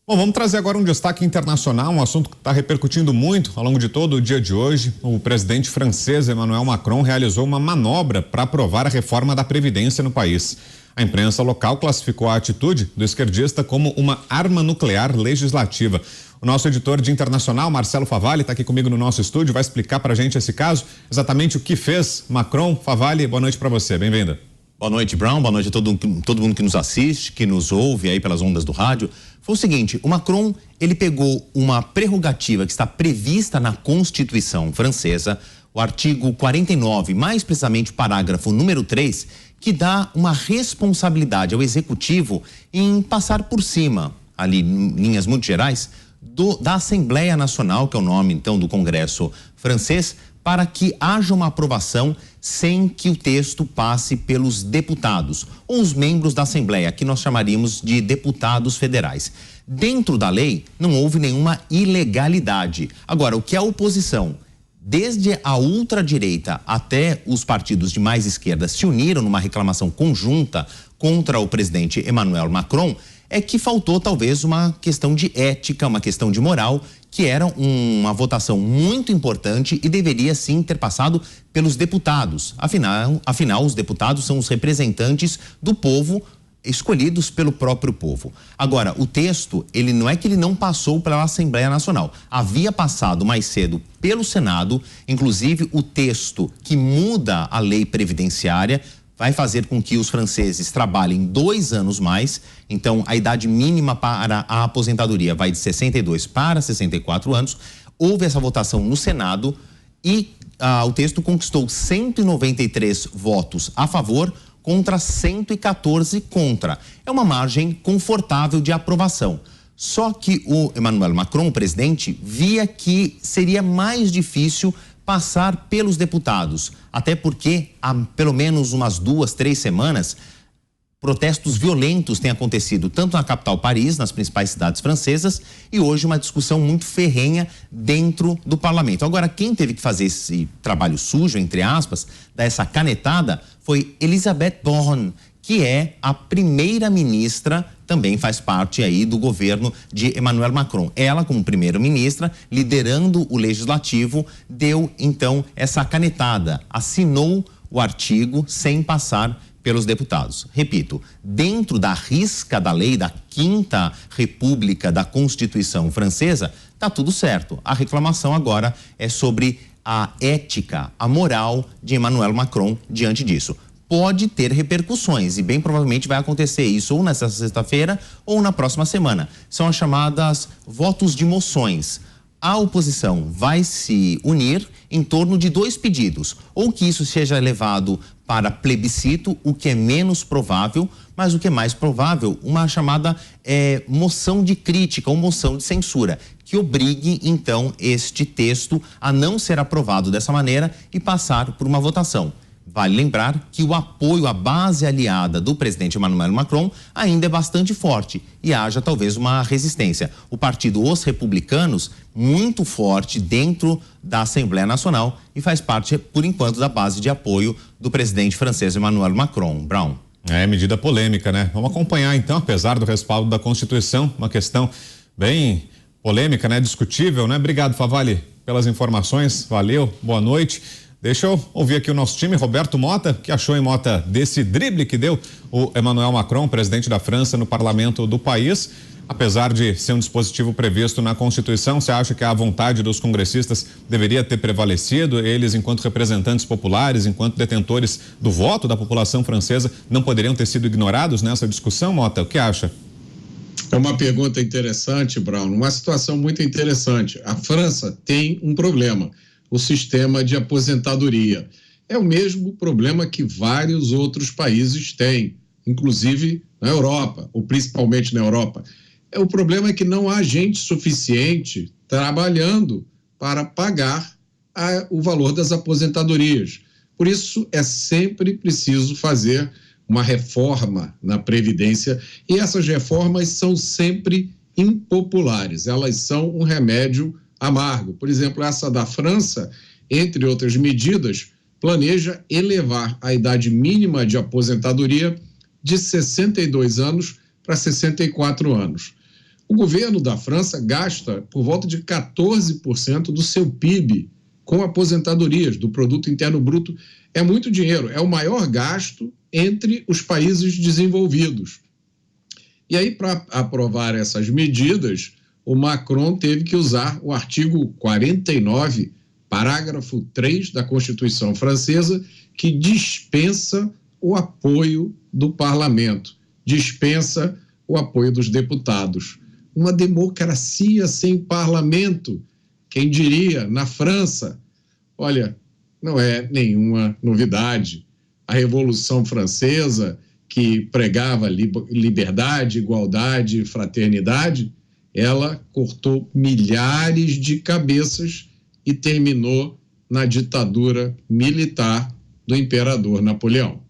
Bom, vamos trazer agora um destaque internacional, um assunto que está repercutindo muito ao longo de todo o dia de hoje. O presidente francês Emmanuel Macron realizou uma manobra para aprovar a reforma da Previdência no país. A imprensa local classificou a atitude do esquerdista como uma arma nuclear legislativa. O nosso editor de internacional, Marcelo Favalli, está aqui comigo no nosso estúdio, vai explicar para a gente esse caso, exatamente o que fez Macron. Favalli, boa noite para você, bem-vinda. Boa noite, Brown, boa noite a todo mundo que nos assiste, que nos ouve aí pelas ondas do rádio. Foi o seguinte, o Macron, ele pegou uma prerrogativa que está prevista na Constituição francesa, o artigo 49, mais precisamente o parágrafo número 3, que dá uma responsabilidade ao executivo em passar por cima, ali em linhas muito gerais, da Assembleia Nacional, que é o nome então do Congresso francês, para que haja uma aprovação sem que o texto passe pelos deputados, ou os membros da Assembleia, que nós chamaríamos de deputados federais. Dentro da lei, não houve nenhuma ilegalidade. Agora, o que a oposição, desde a ultradireita até os partidos de mais esquerda, se uniram numa reclamação conjunta contra o presidente Emmanuel Macron, é que faltou talvez uma questão de ética, uma questão de moral, que era uma votação muito importante e deveria sim ter passado pelos deputados. Afinal, os deputados são os representantes do povo, escolhidos pelo próprio povo. Agora, o texto, ele não é que ele não passou pela Assembleia Nacional. Havia passado mais cedo pelo Senado, inclusive o texto que muda a lei previdenciária, vai fazer com que os franceses trabalhem 2 anos mais. Então, a idade mínima para a aposentadoria vai de 62 para 64 anos. Houve essa votação no Senado e o texto conquistou 193 votos a favor contra 114 contra. É uma margem confortável de aprovação. Só que o Emmanuel Macron, o presidente, via que seria mais difícil passar pelos deputados, até porque há pelo menos umas 2, 3 semanas, protestos violentos têm acontecido tanto na capital Paris, nas principais cidades francesas, e hoje uma discussão muito ferrenha dentro do parlamento. Agora, quem teve que fazer esse trabalho sujo, entre aspas, dar essa canetada, foi Elisabeth Borne, que é a primeira-ministra, também faz parte aí do governo de Emmanuel Macron. Ela, como primeira-ministra, liderando o legislativo, deu então essa canetada, assinou o artigo sem passar pelos deputados. Repito, dentro da risca da lei da 5ª República da Constituição francesa, tá tudo certo. A reclamação agora é sobre a ética, a moral de Emmanuel Macron diante disso. Pode ter repercussões e bem provavelmente vai acontecer isso ou nessa sexta-feira ou na próxima semana. São as chamadas votos de moções. A oposição vai se unir em torno de 2 pedidos, ou que isso seja levado para plebiscito, o que é menos provável, mas o que é mais provável, uma chamada moção de crítica ou moção de censura, que obrigue então este texto a não ser aprovado dessa maneira e passar por uma votação. Vale lembrar que o apoio à base aliada do presidente Emmanuel Macron ainda é bastante forte e haja talvez uma resistência. O partido Os Republicanos, muito forte dentro da Assembleia Nacional e faz parte, por enquanto, da base de apoio do presidente francês Emmanuel Macron. Brown. É medida polêmica, né? Vamos acompanhar então, apesar do respaldo da Constituição, uma questão bem polêmica, né? Discutível, né? Obrigado, Favalli, pelas informações. Valeu, boa noite. Deixa eu ouvir aqui o nosso time, Roberto Mota, que achou em Mota desse drible que deu o Emmanuel Macron, presidente da França, no parlamento do país. Apesar de ser um dispositivo previsto na Constituição, você acha que a vontade dos congressistas deveria ter prevalecido? Eles, enquanto representantes populares, enquanto detentores do voto da população francesa, não poderiam ter sido ignorados nessa discussão, Mota? O que acha? É uma pergunta interessante, Brown, uma situação muito interessante. A França tem um problema. O sistema de aposentadoria. É o mesmo problema que vários outros países têm, inclusive na Europa, ou principalmente na Europa. O problema é que não há gente suficiente trabalhando para pagar o valor das aposentadorias. Por isso, é sempre preciso fazer uma reforma na Previdência, e essas reformas são sempre impopulares, elas são um remédio amargo. Por exemplo, essa da França, entre outras medidas, planeja elevar a idade mínima de aposentadoria de 62 anos para 64 anos. O governo da França gasta por volta de 14% do seu PIB com aposentadorias, do Produto Interno Bruto. É muito dinheiro, é o maior gasto entre os países desenvolvidos. E aí, para aprovar essas medidas, o Macron teve que usar o artigo 49, parágrafo 3 da Constituição francesa, que dispensa o apoio do parlamento, dispensa o apoio dos deputados. Uma democracia sem parlamento, quem diria, na França? Olha, não é nenhuma novidade. A Revolução Francesa, que pregava liberdade, igualdade, fraternidade, ela cortou milhares de cabeças e terminou na ditadura militar do imperador Napoleão.